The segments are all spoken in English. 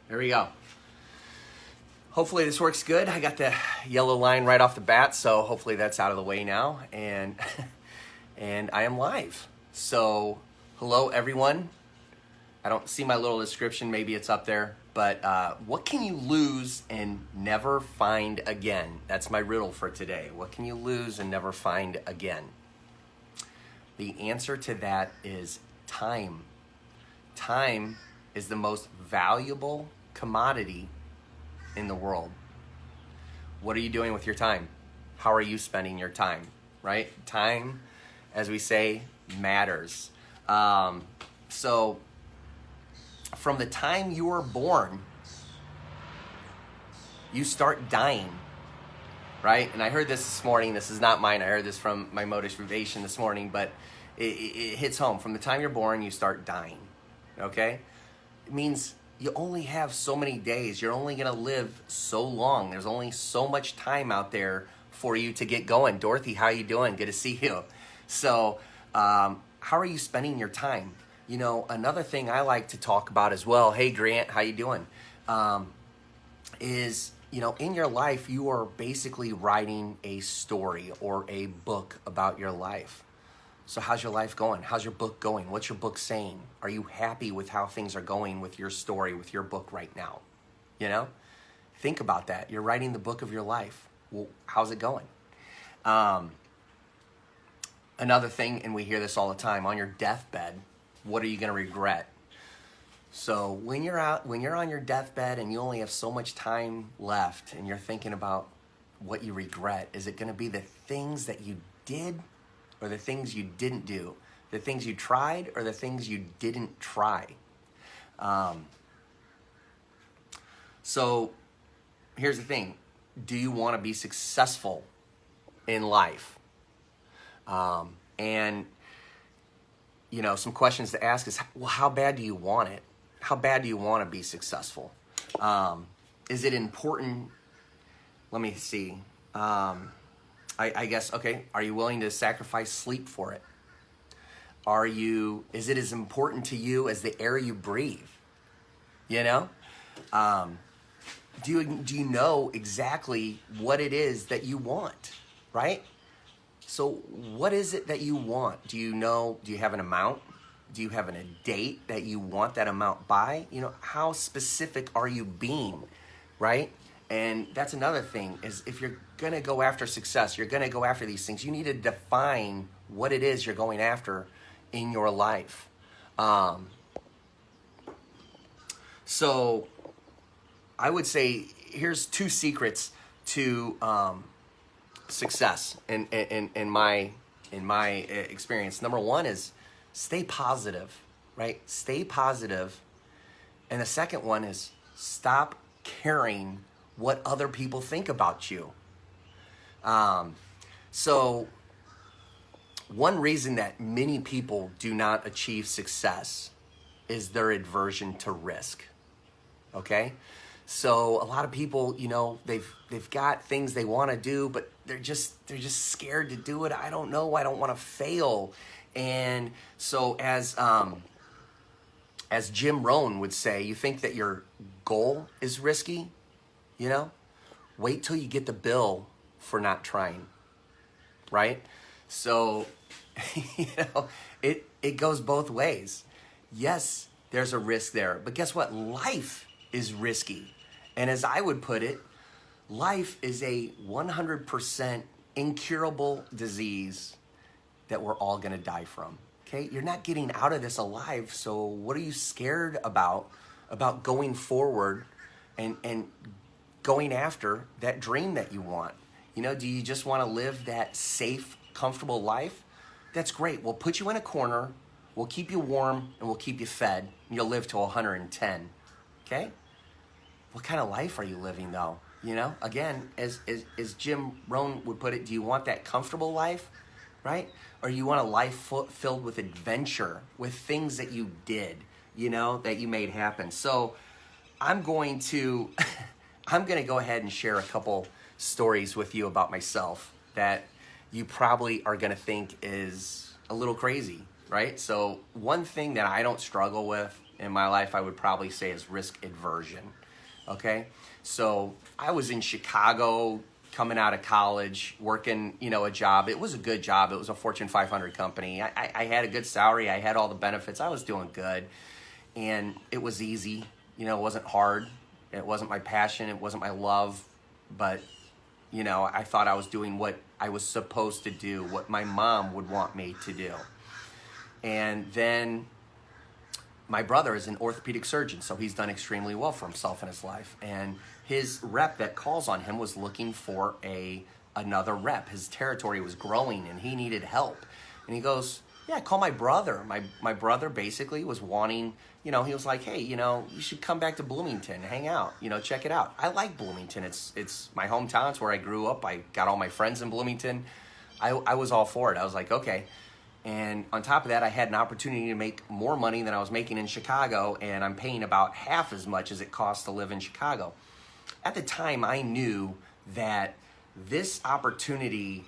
There we go. Hopefully this works good. I got the yellow line right off the bat, so hopefully that's out of the way now. And and I am live. So hello everyone. I don't see my little description, maybe it's up there, but what can you lose and never find again? That's my riddle for today. What can you lose and never find again? The answer to that is time. Time is the most valuable commodity in the world. What are you doing with your time? How are you spending your time, right? Time, as we say, matters. So from the time you were born, you start dying, right? And I heard this morning. This is not mine. I heard this from my motivation this morning, but it hits home. From the time you're born, you start dying, okay? It means you only have so many days. You're only going to live so long. There's only so much time out there for you to get going. Dorothy, how you doing? Good to see you. So how are you spending your time? You know, another thing I like to talk about as well, hey Grant, how you doing? Is, you know, in your life, you are basically writing a story or a book about your life. So how's your life going? How's your book going? What's your book saying? Are you happy with how things are going with your story, with your book right now? You know, think about that. You're writing the book of your life. Well, how's it going? Another thing, and we hear this all the time, on your deathbed, what are you going to regret? So when you're on your deathbed and you only have so much time left and you're thinking about what you regret, is it going to be the things that you did or the things you didn't do? The things you tried or the things you didn't try? So here's the thing. Do you want to be successful in life? And you know, some questions to ask is, well, how bad do you want it? How bad do you want to be successful? Is it important? Let me see. I guess, okay, are you willing to sacrifice sleep for it? Is it as important to you as the air you breathe? You know? Do you know exactly what it is that you want, right? So what is it that you want? Do you have an amount? Do you have a date that you want that amount by? You know, how specific are you being, right? And that's another thing, is if you're going to go after success, you're going to go after these things, you need to define what it is you're going after in your life. So I would say here's 2 secrets to success in my experience. Number 1 is stay positive, right? Stay positive. And the second one is stop caring what other people think about you. So one reason that many people do not achieve success is their aversion to risk. Okay? So a lot of people, you know, they've got things they want to do, but they're just scared to do it. I don't know. I don't want to fail. And so as Jim Rohn would say, you think that your goal is risky, you know? Wait till you get the bill for not trying, right? So, you know, it goes both ways. Yes, there's a risk there, but guess what? Life is risky. And as I would put it, life is a 100% incurable disease that we're all going to die from. Okay? You're not getting out of this alive, so what are you scared about going forward and going after that dream that you want? You know, do you just want to live that safe, comfortable life? That's great. We'll put you in a corner, we'll keep you warm, and we'll keep you fed, and you'll live to 110. Okay? What kind of life are you living, though? You know, again, as Jim Rohn would put it, do you want that comfortable life, right? Or you want a life filled with adventure, with things that you did, you know, that you made happen? So I'm going to go ahead and share a couple stories with you about myself that you probably are going to think is a little crazy, right? So one thing that I don't struggle with in my life, I would probably say is risk aversion. Okay? So I was in Chicago coming out of college, working, a job. It was a good job. It was a Fortune 500 company. I had a good salary. I had all the benefits. I was doing good. And it was easy. It wasn't hard. It wasn't my passion. It wasn't my love. But, I thought I was doing what I was supposed to do, what my mom would want me to do. And then my brother is an orthopedic surgeon, so he's done extremely well for himself in his life. And his rep that calls on him was looking for another rep. His territory was growing and he needed help. And he goes, yeah, call my brother. My brother basically was wanting, he was like, hey, you should come back to Bloomington, hang out, check it out. I like Bloomington. It's my hometown. It's where I grew up. I got all my friends in Bloomington. I was all for it. I was like, okay. And on top of that, I had an opportunity to make more money than I was making in Chicago, and I'm paying about half as much as it costs to live in Chicago. At the time, I knew that this opportunity,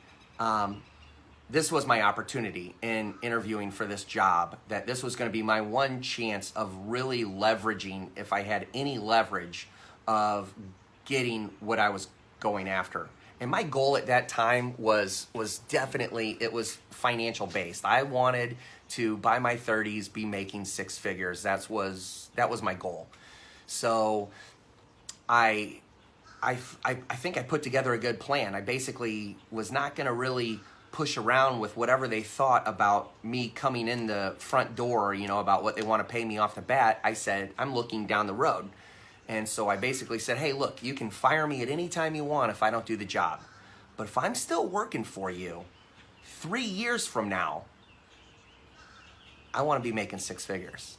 this was my opportunity in interviewing for this job, that this was going to be my one chance of really leveraging, if I had any leverage, of getting what I was going after. And my goal at that time was definitely, it was financial based. I wanted to, by my 30s, be making six figures. That was my goal. So I think I put together a good plan. I basically was not going to really push around with whatever they thought about me coming in the front door, about what they want to pay me off the bat. I said, I'm looking down the road. And so I basically said, hey, look, you can fire me at any time you want if I don't do the job. But if I'm still working for you 3 years from now, I want to be making six figures.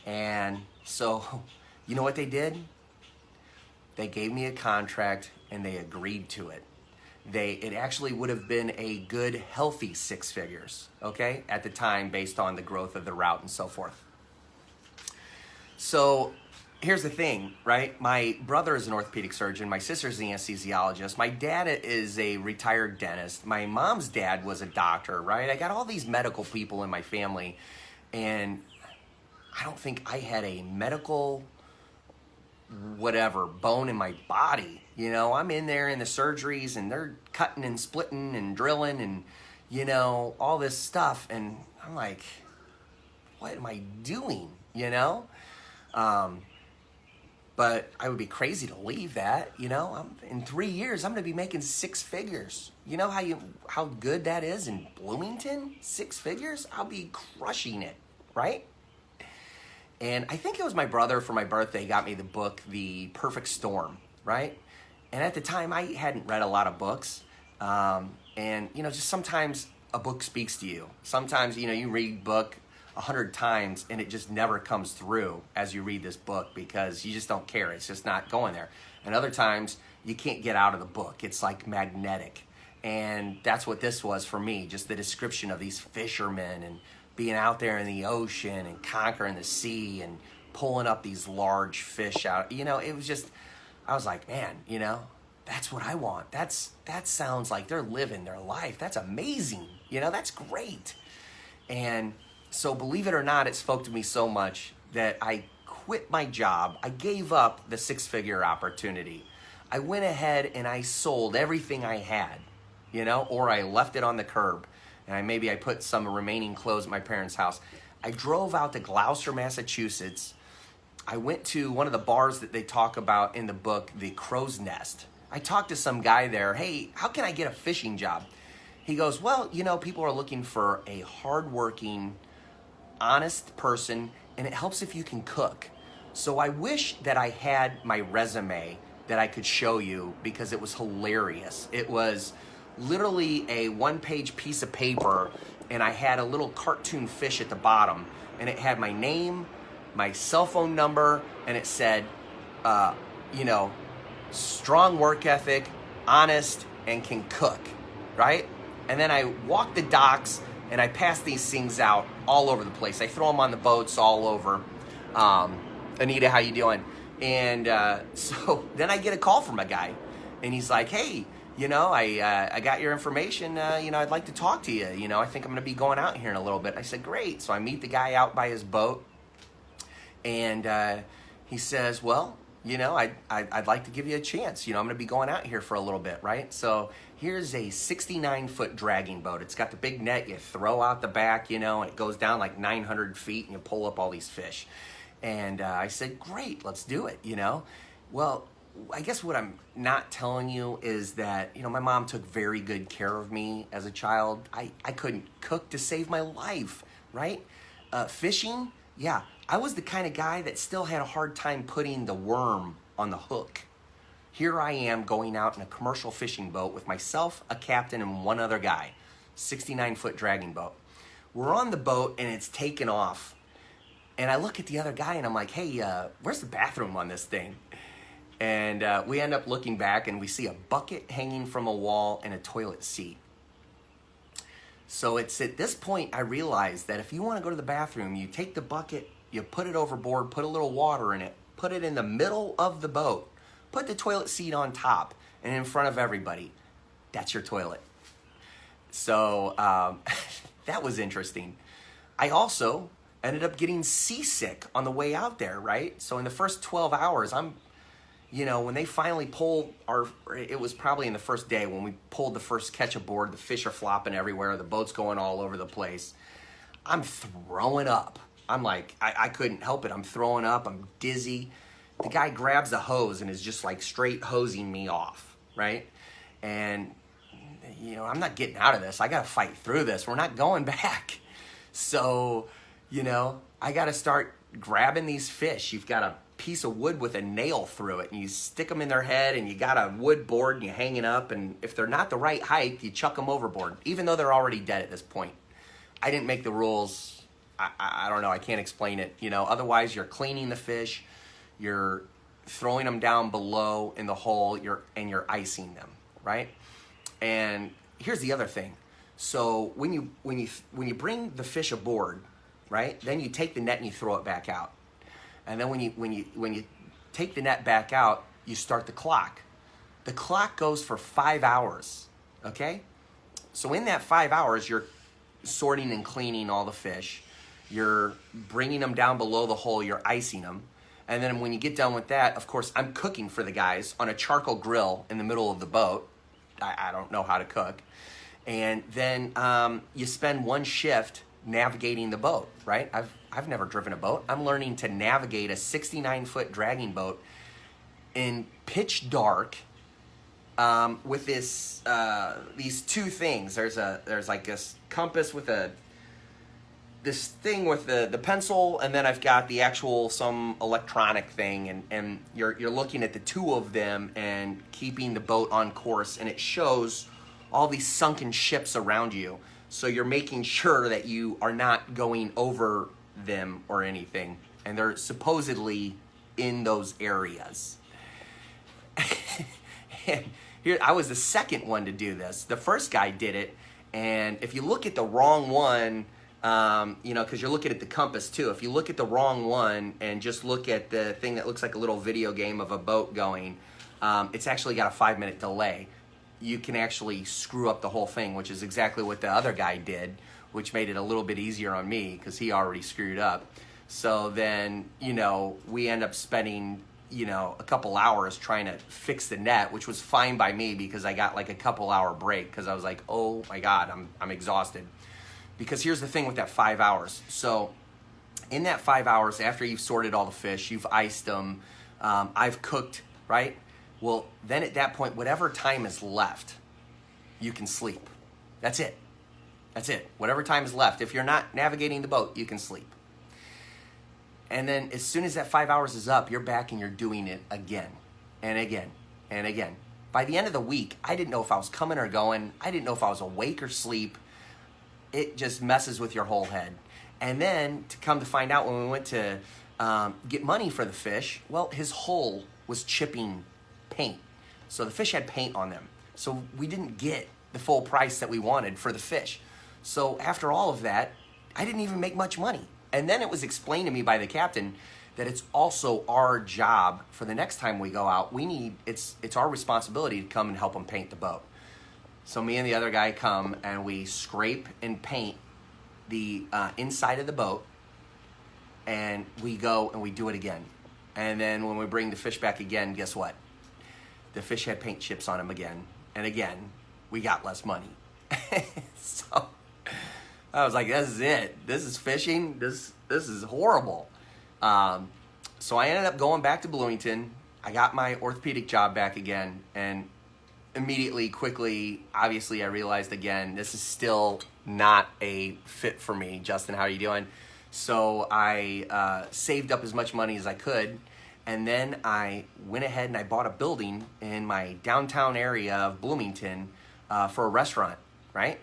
And so, you know what they did? They gave me a contract and they agreed to it. It actually would have been a good, healthy six figures, okay, at the time, based on the growth of the route and so forth. So here's the thing, right? My brother is an orthopedic surgeon. My sister's an anesthesiologist. My dad is a retired dentist. My mom's dad was a doctor, right? I got all these medical people in my family, and I don't think I had a medical bone in my body. I'm in there in the surgeries and they're cutting and splitting and drilling and, all this stuff. And I'm like, what am I doing? But I would be crazy to leave that, in 3 years, I'm going to be making six figures. You know how good that is in Bloomington? Six figures? I'll be crushing it, right? And I think it was my brother for my birthday got me the book, The Perfect Storm, right? And at the time, I hadn't read a lot of books. And, just sometimes a book speaks to you. Sometimes, you read a book 100 times and it just never comes through as you read this book because you just don't care. It's just not going there. And other times, you can't get out of the book. It's like magnetic. And that's what this was for me, just the description of these fishermen and being out there in the ocean and conquering the sea and pulling up these large fish out. It was just, I was like, man, that's what I want. That sounds like they're living their life. That's amazing. That's great. And so believe it or not, it spoke to me so much that I quit my job. I gave up the six-figure opportunity. I went ahead and I sold everything I had, or I left it on the curb. And I put some remaining clothes at my parents' house. I drove out to Gloucester, Massachusetts. I went to one of the bars that they talk about in the book, the Crow's Nest. I talked to some guy there. Hey, how can I get a fishing job? He goes, well, people are looking for a hardworking, honest person, and it helps if you can cook. So I wish that I had my resume that I could show you because it was hilarious. It was literally a one-page piece of paper, and I had a little cartoon fish at the bottom, and it had my name, my cell phone number, and it said, strong work ethic, honest, and can cook, right? And then I walk the docks, and I pass these things out all over the place. I throw them on the boats all over. Anita, how you doing? And so then I get a call from a guy, and he's like, hey, I got your information. I'd like to talk to you. I think I'm going to be going out here in a little bit. I said, great. So I meet the guy out by his boat, And he says, well, I'd like to give you a chance. I'm going to be going out here for a little bit, right? So here's a 69-foot dragging boat. It's got the big net you throw out the back, and it goes down like 900 feet, and you pull up all these fish. And I said, great, let's do it, Well, I guess what I'm not telling you is that, my mom took very good care of me as a child. I couldn't cook to save my life, right? Fishing, yeah, I was the kind of guy that still had a hard time putting the worm on the hook. Here I am going out in a commercial fishing boat with myself, a captain, and one other guy, 69-foot dragging boat. We're on the boat and it's taken off. And I look at the other guy and I'm like, hey, where's the bathroom on this thing? And we end up looking back and we see a bucket hanging from a wall and a toilet seat. So it's at this point I realized that if you want to go to the bathroom, you take the bucket, you put it overboard, put a little water in it, put it in the middle of the boat, put the toilet seat on top and in front of everybody. That's your toilet. So that was interesting. I also ended up getting seasick on the way out there, right? So in the first 12 hours, when they finally pulled it was probably in the first day when we pulled the first catch aboard, the fish are flopping everywhere, the boat's going all over the place. I'm throwing up. I'm like, I couldn't help it. I'm throwing up, I'm dizzy. The guy grabs the hose and is just like straight hosing me off, right? And, I'm not getting out of this. I got to fight through this. We're not going back. So, I got to start grabbing these fish. You've got a piece of wood with a nail through it and you stick them in their head and you got a wood board and you hang it up, and if they're not the right height, you chuck them overboard, even though they're already dead at this point. I didn't make the rules. I don't know. I can't explain it. Otherwise you're cleaning the fish, you're throwing them down below in the hole, you're icing them, right? And here's the other thing. So when you bring the fish aboard, right, then you take the net and you throw it back out. And then when you take the net back out, you start the clock. The clock goes for 5 hours, okay? So in that 5 hours, you're sorting and cleaning all the fish. You're bringing them down below the hole. You're icing them. And then when you get done with that, of course, I'm cooking for the guys on a charcoal grill in the middle of the boat. I don't know how to cook. And then you spend one shift navigating the boat, right? I've never driven a boat. I'm learning to navigate a 69-foot dragging boat in pitch dark with these two things. There's like this compass with this thing with the pencil, and then I've got the actual some electronic thing, and you're looking at the two of them and keeping the boat on course, and it shows all these sunken ships around you. So you're making sure that you are not going over them or anything. And they're supposedly in those areas. And here, I was the second one to do this. The first guy did it. And if you look at the wrong one, because you're looking at the compass too. If you look at the wrong one and just look at the thing that looks like a little video game of a boat going, it's actually got a 5-minute delay. You can actually screw up the whole thing, which is exactly what the other guy did, which made it a little bit easier on me because he already screwed up. So then, we end up spending, a couple hours trying to fix the net, which was fine by me because I got like a couple hour break because I was like, oh my God, I'm exhausted. Because here's the thing with that 5 hours. So in that 5 hours, after you've sorted all the fish, you've iced them, I've cooked, right? Well, then at that point, whatever time is left, you can sleep. That's it. That's it. Whatever time is left. If you're not navigating the boat, you can sleep. And then as soon as that 5 hours is up, you're back and you're doing it again and again and again. By the end of the week, I didn't know if I was coming or going. I didn't know if I was awake or asleep. It just messes with your whole head. And then to come to find out when we went to get money for the fish, well, his hull was chipping paint. So the fish had paint on them. So we didn't get the full price that we wanted for the fish. So after all of that, I didn't even make much money. And then it was explained to me by the captain that it's also our job for the next time we go out. It's our responsibility to come and help them paint the boat. So me and the other guy come and we scrape and paint the inside of the boat. and we go and we do it again. And then when we bring the fish back again, guess what? The fish had paint chips on them again. And again, we got less money. So I was like, this is it. This is fishing. This is horrible. So I ended up going back to Bloomington. I got my orthopedic job back again, and immediately, quickly, obviously, I realized again, this is still not a fit for me. Justin, how are you doing? So I saved up as much money as I could, and then I went ahead and I bought a building in my downtown area of Bloomington for a restaurant, right?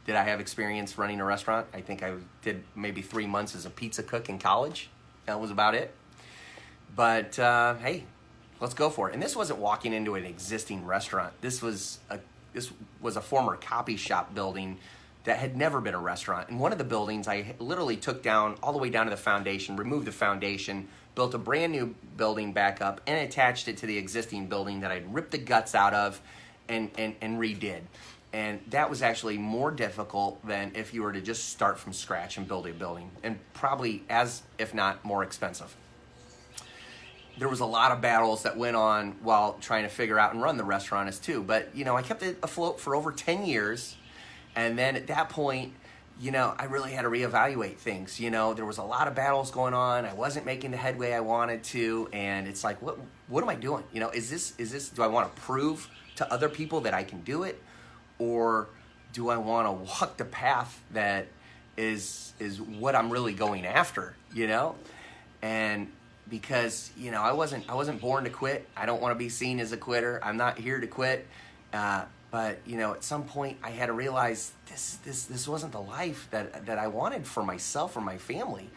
Did I have experience running a restaurant? I think I did maybe 3 months as a pizza cook in college. That was about it. But hey, let's go for it. And this wasn't walking into an existing restaurant. This was a former copy shop building that had never been a restaurant. And one of the buildings I literally took down all the way down to the foundation, removed the foundation, built a brand new building back up, and attached it to the existing building that I'd ripped the guts out of and redid. And that was actually more difficult than if you were to just start from scratch and build a building, and probably as, if not more expensive. There was a lot of battles that went on while trying to figure out and run the restaurant as too. But, you know, I kept it afloat for over 10 years. And then at that point, you know, I really had to reevaluate things. You know, there was a lot of battles going on. I wasn't making the headway I wanted to. And it's like, what am I doing? You know, is this, do I want to prove to other people that I can do it? Or do I want to walk the path that is what I'm really going after, you know? And because, you know, I wasn't born to quit. I don't want to be seen as a quitter. I'm not here to quit. But, you know, at some point I had to realize this wasn't the life that I wanted for myself or my family.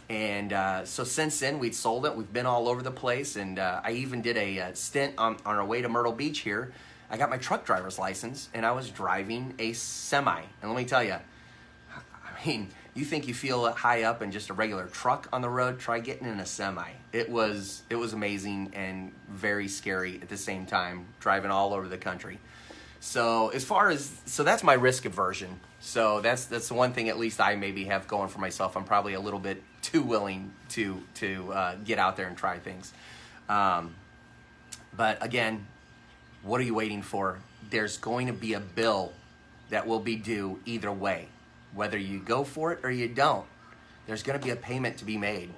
And so since then, we'd sold it. We've been all over the place. And I even did a stint on our way to Myrtle Beach here. I got my truck driver's license, and I was driving a semi. And let me tell you, I mean, you think you feel high up in just a regular truck on the road? Try getting in a semi. It was amazing and very scary at the same time, driving all over the country. So that's my risk aversion. So that's the one thing at least I maybe have going for myself. I'm probably a little bit too willing to get out there and try things. But again, what are you waiting for? There's going to be a bill that will be due either way. Whether you go for it or you don't, there's going to be a payment to be made.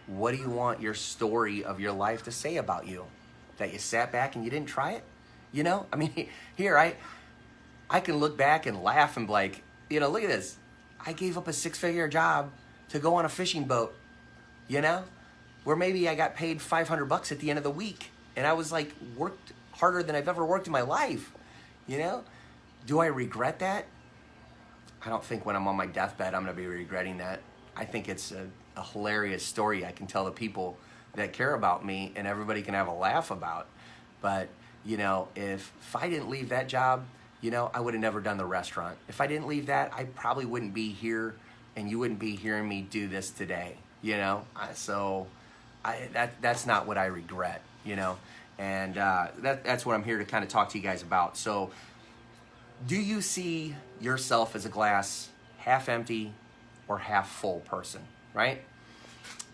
What do you want your story of your life to say about you? That you sat back and you didn't try it? You know, I mean, here, I can look back and laugh and be like, you know, look at this. I gave up a 6-figure job to go on a fishing boat, you know, where maybe I got paid $500 at the end of the week. And I was like, worked harder than I've ever worked in my life, you know? Do I regret that? I don't think when I'm on my deathbed I'm going to be regretting that. I think it's a hilarious story I can tell the people that care about me, and everybody can have a laugh about. But, you know, if I didn't leave that job, you know, I would have never done the restaurant. If I didn't leave that, I probably wouldn't be here, and you wouldn't be hearing me do this today, you know? That's not what I regret, you know? And that's what I'm here to kind of talk to you guys about. So do you see yourself as a glass half empty or half full person, right?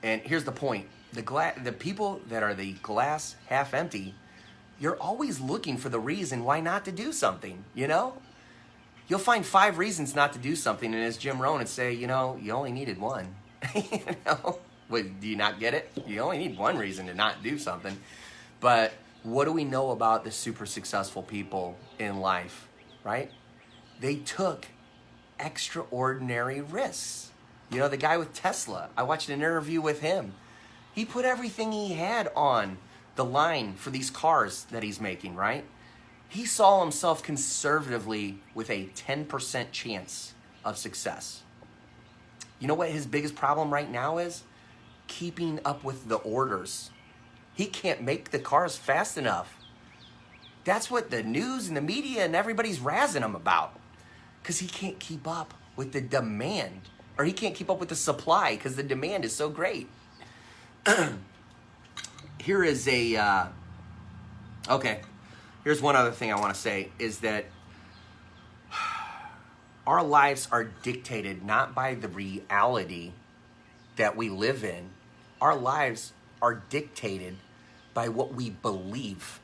And here's the point. The people that are the glass half empty, you're always looking for the reason why not to do something, you know? You'll find 5 reasons not to do something, and as Jim Rohn would say, you know, you only needed one. You know? Wait, do you not get it? You only need one reason to not do something. But what do we know about the super successful people in life, right? They took extraordinary risks. You know, the guy with Tesla, I watched an interview with him. He put everything he had on the line for these cars that he's making, right? He saw himself conservatively with a 10% chance of success. You know what his biggest problem right now is? Keeping up with the orders. He can't make the cars fast enough. That's what the news and the media and everybody's razzing him about. Because he can't keep up with the demand. Or he can't keep up with the supply because the demand is so great. Here's one other thing I want to say is that our lives are dictated not by the reality that we live in, our lives are dictated by what we believe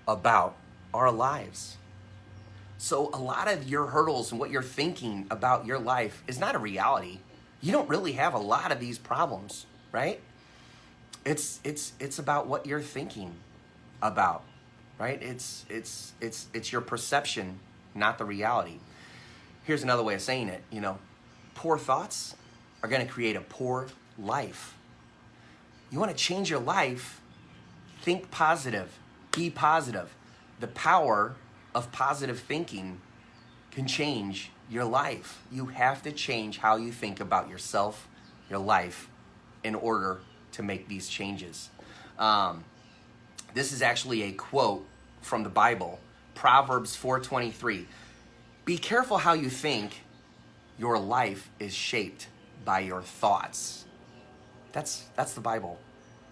about our lives. So a lot of your hurdles and what you're thinking about your life is not a reality. You don't really have a lot of these problems, right? It's about what you're thinking about, right? It's your perception, not the reality. Here's another way of saying it, poor thoughts are going to create a poor life. You want to change your life? Think positive. Be positive. The power of positive thinking can change your life. You have to change how you think about yourself, your life, in order to make these changes. This is actually a quote from the Bible, Proverbs 4:23. Be careful how you think. Your life is shaped by your thoughts. That's the Bible.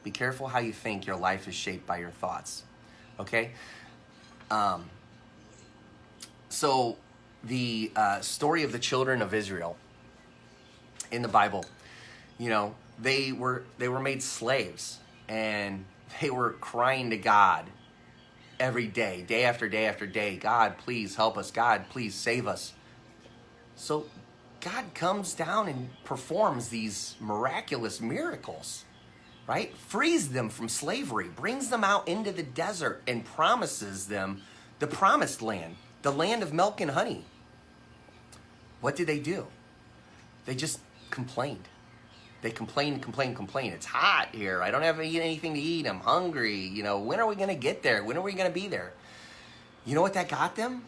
Be careful how you think. Your life is shaped by your thoughts. Okay? So the story of the children of Israel in the Bible, they were made slaves, and they were crying to God every day, day after day after day. God, please help us. God, please save us. So God comes down and performs these miraculous miracles, right? Frees them from slavery, brings them out into the desert, and promises them the promised land, the land of milk and honey. What did they do? They just complained. They complained. It's hot here. I don't have anything to eat. I'm hungry. When are we going to get there? When are we going to be there? You know what that got them?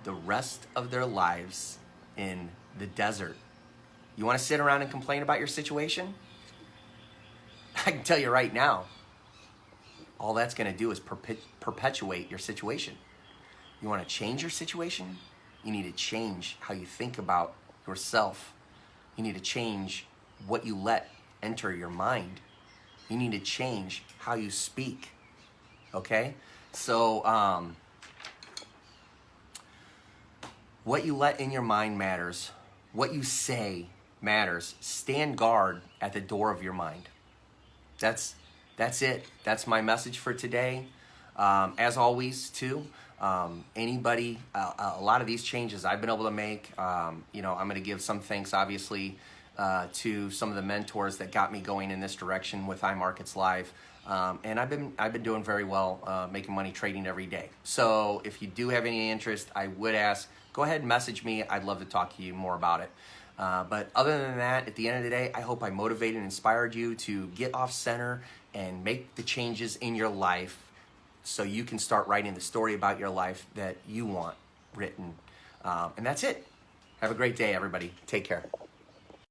The rest of their lives in the desert. You want to sit around and complain about your situation? I can tell you right now, all that's going to do is perpetuate your situation. You want to change your situation? You need to change how you think about yourself. You need to change what you let enter your mind. You need to change how you speak. Okay? So, what you let in your mind matters. What you say matters. Stand guard at the door of your mind. That's it. That's my message for today. As always, too, anybody, a lot of these changes I've been able to make, I'm going to give some thanks, obviously, to some of the mentors that got me going in this direction with iMarkets Live. And I've been doing very well, making money trading every day. So if you do have any interest, I would ask, go ahead and message me. I'd love to talk to you more about it. But other than that, at the end of the day, I hope I motivated and inspired you to get off center and make the changes in your life so you can start writing the story about your life that you want written. And that's it. Have a great day, everybody. Take care.